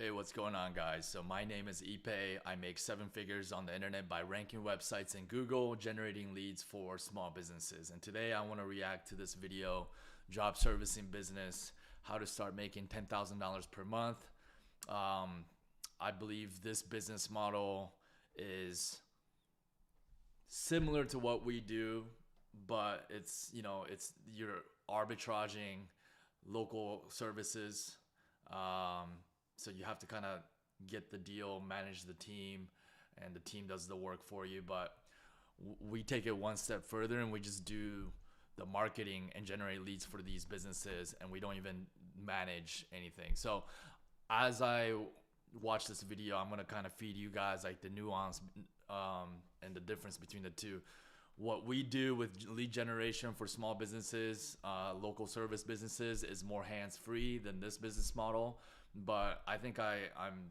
Hey, what's going on, guys? So my name is Ipe. I make 7 figures on the internet by ranking websites in Google, generating leads for small businesses. And today I want to react to this video, Dropservicing Business, how to start making $10,000 per month. I believe this business model is similar to what we do, but it's you're arbitraging local services. So you have to kind of get the deal, manage the team, and the team does the work for you. But we take it one step further and we just do the marketing and generate leads for these businesses, and we don't even manage anything. So as I watch this video, I'm going to kind of feed you guys like the nuance and the difference between the two. What we do with lead generation for small businesses, local service businesses, is more hands-free than this business model. But I think I'm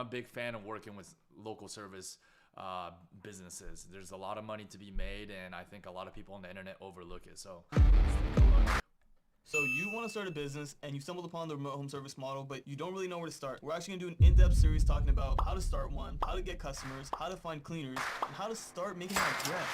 a big fan of working with local service businesses. There's a lot of money to be made, and I think a lot of people on the internet overlook it. So let's take a look. So you want to start a business and you stumbled upon the remote home service model, but you don't really know where to start. We're actually going to do an in-depth series talking about how to start one, how to get customers, how to find cleaners, and how to start making that bread.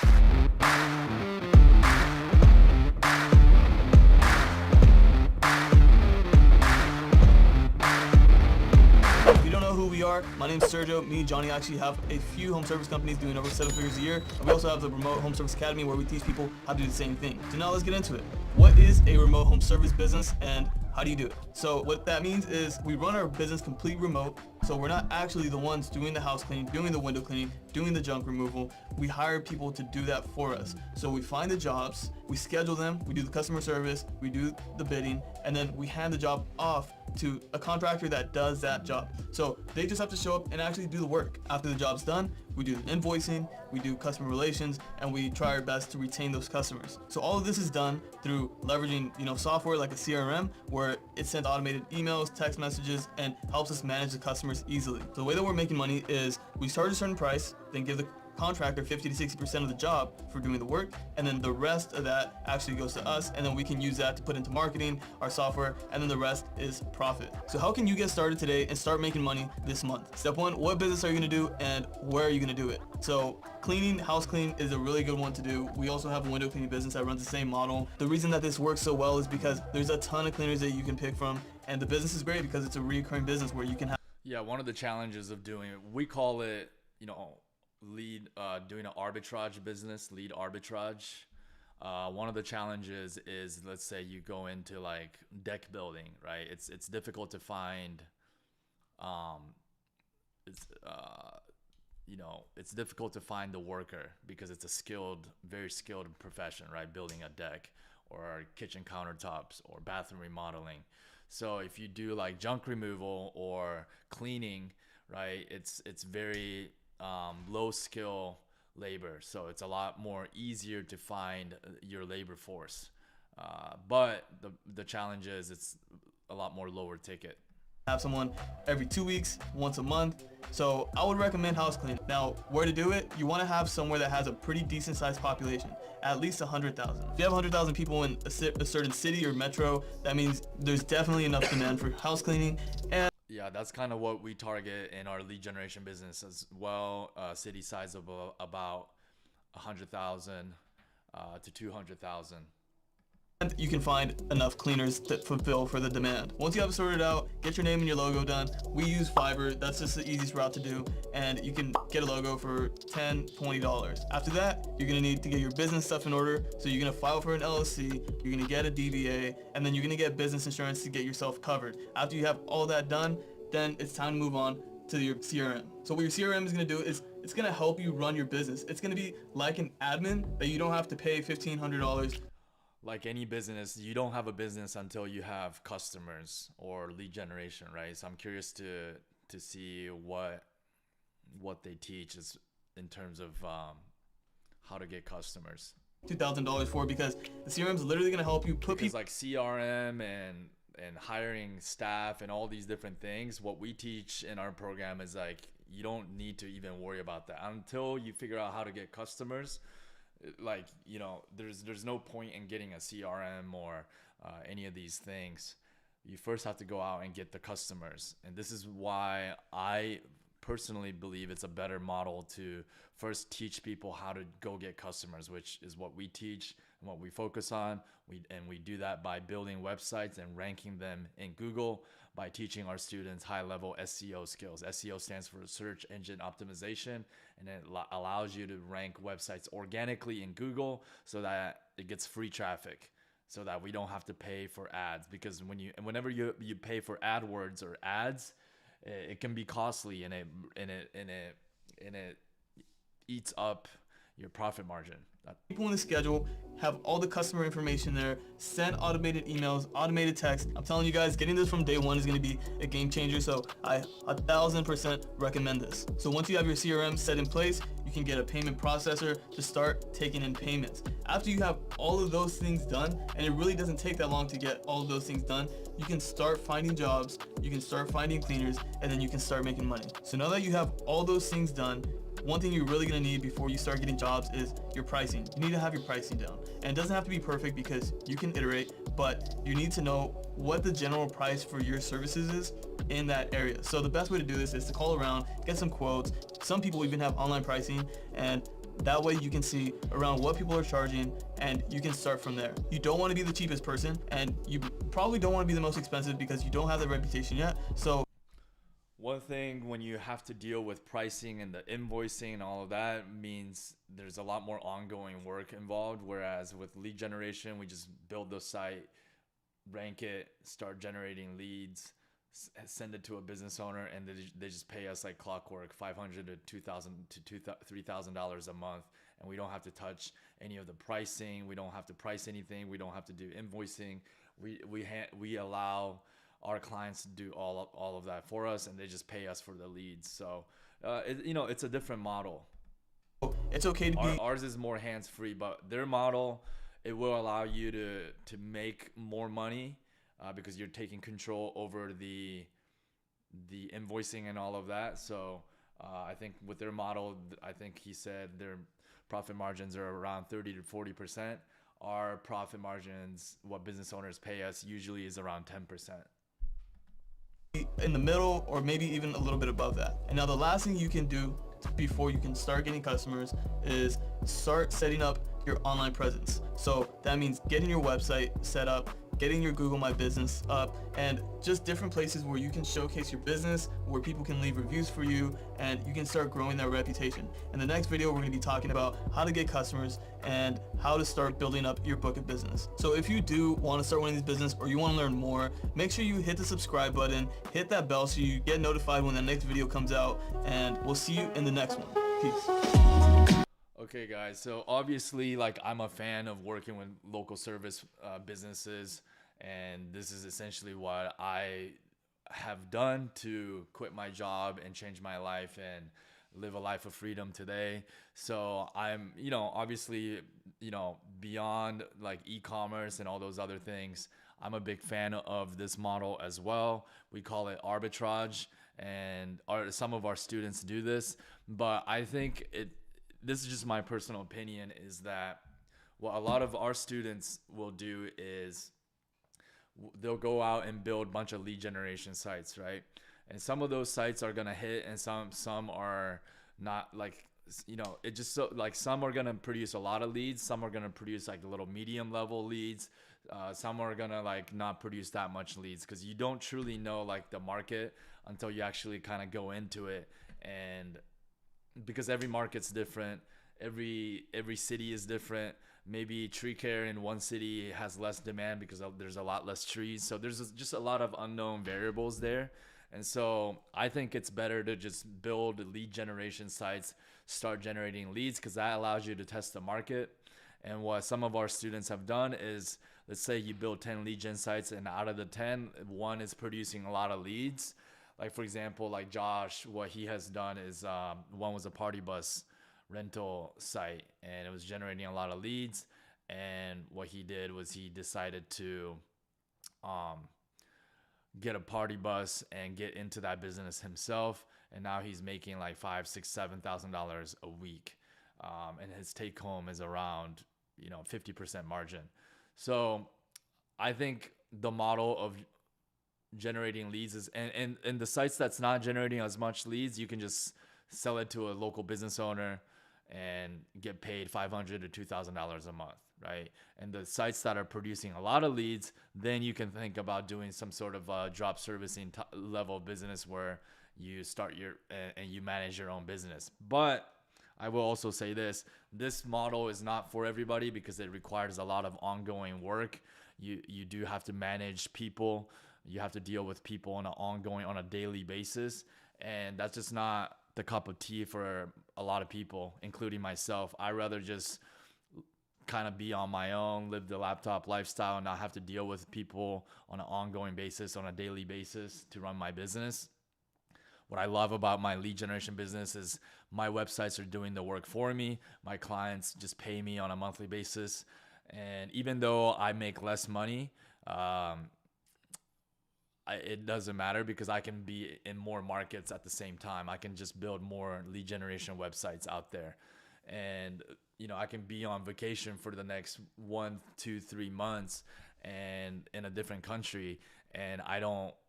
Who we are. My name's Sergio. Me and Johnny actually have a few home service companies doing over 7 figures a year. And we also have the Remote Home Service Academy, where we teach people how to do the same thing. So now let's get into it. What is a remote home service business and how do you do it? So what that means is we run our business complete remote. So we're not actually the ones doing the house cleaning, doing the window cleaning, doing the junk removal. We hire people to do that for us. So we find the jobs, we schedule them, we do the customer service, we do the bidding, and then we hand the job off to a contractor that does that job. So they just have to show up and actually do the work. After the job's done, we do the invoicing, we do customer relations, and we try our best to retain those customers. So all of this is done through leveraging software like a CRM, where it sends automated emails, text messages, and helps us manage the customers easily. So the way that we're making money is we start at a certain price, then give the contractor 50 to 60% of the job for doing the work, and then the rest of that actually goes to us, and then we can use that to put into marketing, our software, and then the rest is profit. So how can you get started today and start making money this month? Step one, what business are you gonna do and where are you gonna do it? So cleaning, house cleaning is a really good one to do. We also have a window cleaning business that runs the same model. The reason that this works so well is because there's a ton of cleaners that you can pick from, and the business is great because it's a recurring business where you can have. Yeah, one of the challenges of doing it, we call it, doing an arbitrage business, lead arbitrage. One of the challenges is, let's say you go into like deck building, right? It's difficult to find, it's difficult to find the worker because it's a very skilled profession, right? Building a deck or kitchen countertops or bathroom remodeling. So if you do like junk removal or cleaning, right, it's very low skill labor, so it's a lot more easier to find your labor force, but the challenge is it's a lot more lower ticket. Have someone every 2 weeks, once a month. So I would recommend house cleaning. Now, where to do it? You want to have somewhere that has a pretty decent sized population, at least 100,000. If you have 100,000 people in a certain city or metro, that means there's definitely enough demand for house cleaning. And yeah, that's kind of what we target in our lead generation business as well. City size of about 100,000 to 200,000. And you can find enough cleaners to fulfill for the demand. Once you have it sorted out, get your name and your logo done. We use Fiverr. That's just the easiest route to do. And you can get a logo for $10, $20. After that, you're gonna need to get your business stuff in order. So you're gonna file for an LLC, you're gonna get a DBA, and then you're gonna get business insurance to get yourself covered. After you have all that done, then it's time to move on to your CRM. So what your CRM is gonna do is it's gonna help you run your business. It's gonna be like an admin that you don't have to pay $1,500. Like any business, you don't have a business until you have customers or lead generation, right? So I'm curious to see what they teach is in terms of how to get customers. $2,000 for, because the CRM is literally going to help you put people like CRM and hiring staff and all these different things. What we teach in our program is like you don't need to even worry about that until you figure out how to get customers. Like, there's no point in getting a CRM or any of these things. you first have to go out and get the customers. And this is why I personally believe it's a better model to first teach people how to go get customers, which is what we teach and what we focus on. We do that by building websites and ranking them in Google, by teaching our students high-level SEO skills. SEO stands for search engine optimization, and it allows you to rank websites organically in Google so that it gets free traffic, so that we don't have to pay for ads. Because whenever you pay for AdWords or ads, it can be costly, and it eats up your profit margin. People in the schedule have all the customer information there, send automated emails, automated text. I'm telling you guys, getting this from day one is going to be a game changer. So I 1000% recommend this. So once you have your CRM set in place, you can get a payment processor to start taking in payments. After you have all of those things done, and it really doesn't take that long to get all of those things done, you can start finding jobs, you can start finding cleaners, and then you can start making money. So now that you have all those things done, one thing you're really going to need before you start getting jobs is your pricing. You need to have your pricing down. And it doesn't have to be perfect because you can iterate, but you need to know what the general price for your services is in that area. So the best way to do this is to call around, get some quotes. Some people even have online pricing, and that way you can see around what people are charging and you can start from there. You don't want to be the cheapest person, and you probably don't want to be the most expensive because you don't have that reputation yet. So one thing, when you have to deal with pricing and the invoicing and all of that, means there's a lot more ongoing work involved. Whereas with lead generation, we just build the site, rank it, start generating leads, send it to a business owner, and they just pay us like clockwork, $500 to $2,000 to $3,000 a month, and we don't have to touch any of the pricing. We don't have to price anything. We don't have to do invoicing. We allow our clients to do all of that for us, and they just pay us for the leads. So it's a different model. It's okay to be ours is more hands-free, but their model, it will allow you to make more money because you're taking control over the invoicing and all of that. So I think with their model, I think he said their profit margins are around 30 to 40%. Our profit margins, what business owners pay us, usually is around 10%. In the middle, or maybe even a little bit above that. And now the last thing you can do before you can start getting customers is start setting up your online presence. So that means getting your website set up, getting your Google My Business up, and just different places where you can showcase your business, where people can leave reviews for you, and you can start growing that reputation. In the next video, we're going to be talking about how to get customers and how to start building up your book of business. So if you do want to start one of these business, or you want to learn more, make sure you hit the subscribe button, hit that bell so you get notified when the next video comes out, and we'll see you in the next one. Peace. Okay guys, so obviously, like, I'm a fan of working with local service businesses, and this is essentially what I have done to quit my job and change my life and live a life of freedom today. So I'm, obviously, beyond like e-commerce and all those other things, I'm a big fan of this model as well. We call it arbitrage, and some of our students do this, but I think this is just my personal opinion, is that what a lot of our students will do is they'll go out and build a bunch of lead generation sites, right? And some of those sites are gonna hit, and some are not. Like, it just, so like, some are gonna produce a lot of leads, some are gonna produce like little medium level leads, some are gonna like not produce that much leads, because you don't truly know like the market until you actually kind of go into it. And because every market's different, every city is different. Maybe tree care in one city has less demand because there's a lot less trees. So there's just a lot of unknown variables there. And so I think it's better to just build lead generation sites, start generating leads, because that allows you to test the market. And what some of our students have done is, let's say you build 10 lead gen sites, and out of the 10, one is producing a lot of leads. Like, for example, like Josh, what he has done is one was a party bus rental site, and it was generating a lot of leads. And what he did was he decided to get a party bus and get into that business himself. And now he's making like $5,000, $6,000, $7,000 a week. And his take home is around, 50% margin. So I think the model of generating leads is, and the sites that's not generating as much leads, you can just sell it to a local business owner and get paid $500 to $2,000 a month, right? And the sites that are producing a lot of leads, then you can think about doing some sort of drop servicing level business where you start and you manage your own business. But I will also say this model is not for everybody because it requires a lot of ongoing work. You do have to manage people. You have to deal with people on a daily basis. And that's just not the cup of tea for a lot of people, including myself. I rather just kind of be on my own, live the laptop lifestyle, and not have to deal with people on an ongoing basis, on a daily basis to run my business. What I love about my lead generation business is my websites are doing the work for me. My clients just pay me on a monthly basis. And even though I make less money, it doesn't matter because I can be in more markets at the same time. I can just build more lead generation websites out there. And, I can be on vacation for the next 1, 2, 3 months and in a different country, and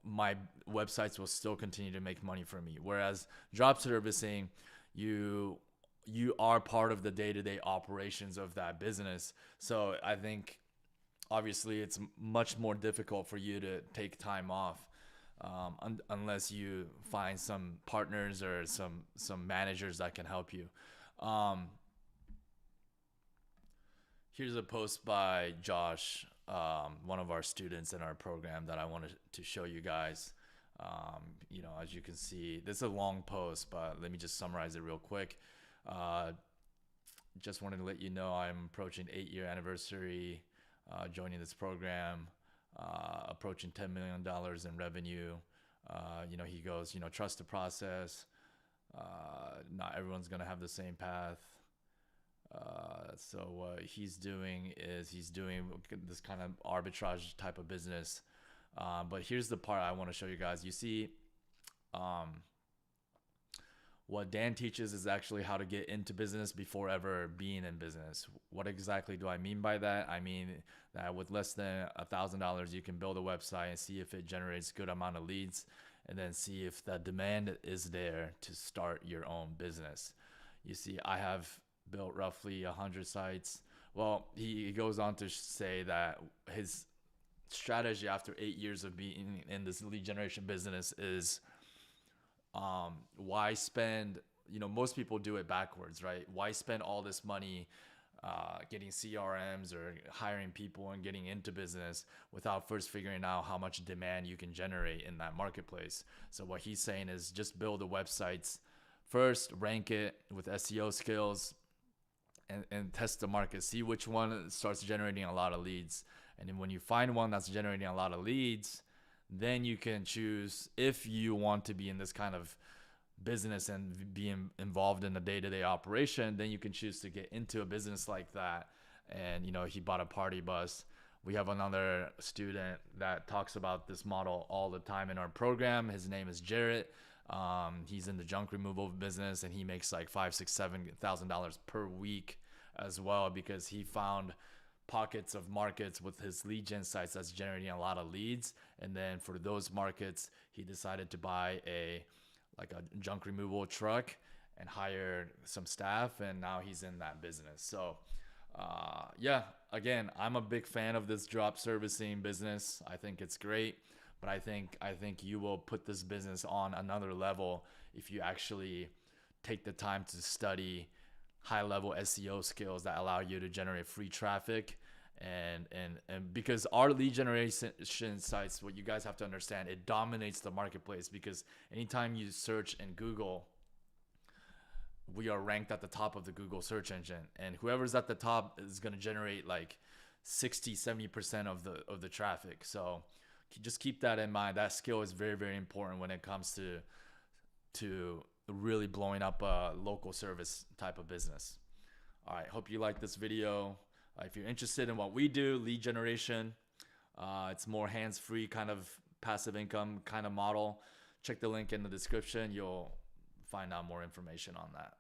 my websites will still continue to make money for me. Whereas drop servicing, you are part of the day-to-day operations of that business. So I think obviously it's much more difficult for you to take time off unless you find some partners or some managers that can help you. Here's a post by Josh, one of our students in our program that I wanted to show you guys. As you can see, this is a long post, but let me just summarize it real quick. Just wanted to let you know I'm approaching 8-year anniversary joining this program, approaching $10 million in revenue. He goes, trust the process. Not everyone's going to have the same path. So what he's doing is he's doing this kind of arbitrage type of business. But here's the part I want to show you guys. You see, what Dan teaches is actually how to get into business before ever being in business. What exactly do I mean by that? I mean that with less than $1,000, you can build a website and see if it generates good amount of leads, and then see if the demand is there to start your own business. You see, I have built roughly 100 sites. Well, he goes on to say that his strategy after 8 years of being in this lead generation business is why spend, most people do it backwards, right? Why spend all this money getting CRMs or hiring people and getting into business without first figuring out how much demand you can generate in that marketplace? So what he's saying is just build the websites first, rank it with SEO skills, and test the market, see which one starts generating a lot of leads. And then when you find one that's generating a lot of leads, then you can choose if you want to be in this kind of business and be involved in the day-to-day operation. Then you can choose to get into a business like that. And he bought a party bus. We have another student that talks about this model all the time in our program. His name is Jarrett. He's in the junk removal business, and he makes like $5,000, $6,000, $7,000 per week as well, because he found pockets of markets with his lead gen sites that's generating a lot of leads. And then for those markets, he decided to buy a junk removal truck and hire some staff, and now he's in that business. So again, I'm a big fan of this drop servicing business. I think it's great. But I think you will put this business on another level if you actually take the time to study high-level SEO skills that allow you to generate free traffic. And because our lead generation sites, what you guys have to understand, it dominates the marketplace, because anytime you search in Google, we are ranked at the top of the Google search engine, and whoever's at the top is going to generate like 60-70% of the traffic. So just keep that in mind. That skill is very, very important when it comes to really blowing up a local service type of business. All right, hope you like this video. If you're interested in what we do, lead generation, it's more hands-free kind of passive income kind of model. Check the link in the description. You'll find out more information on that.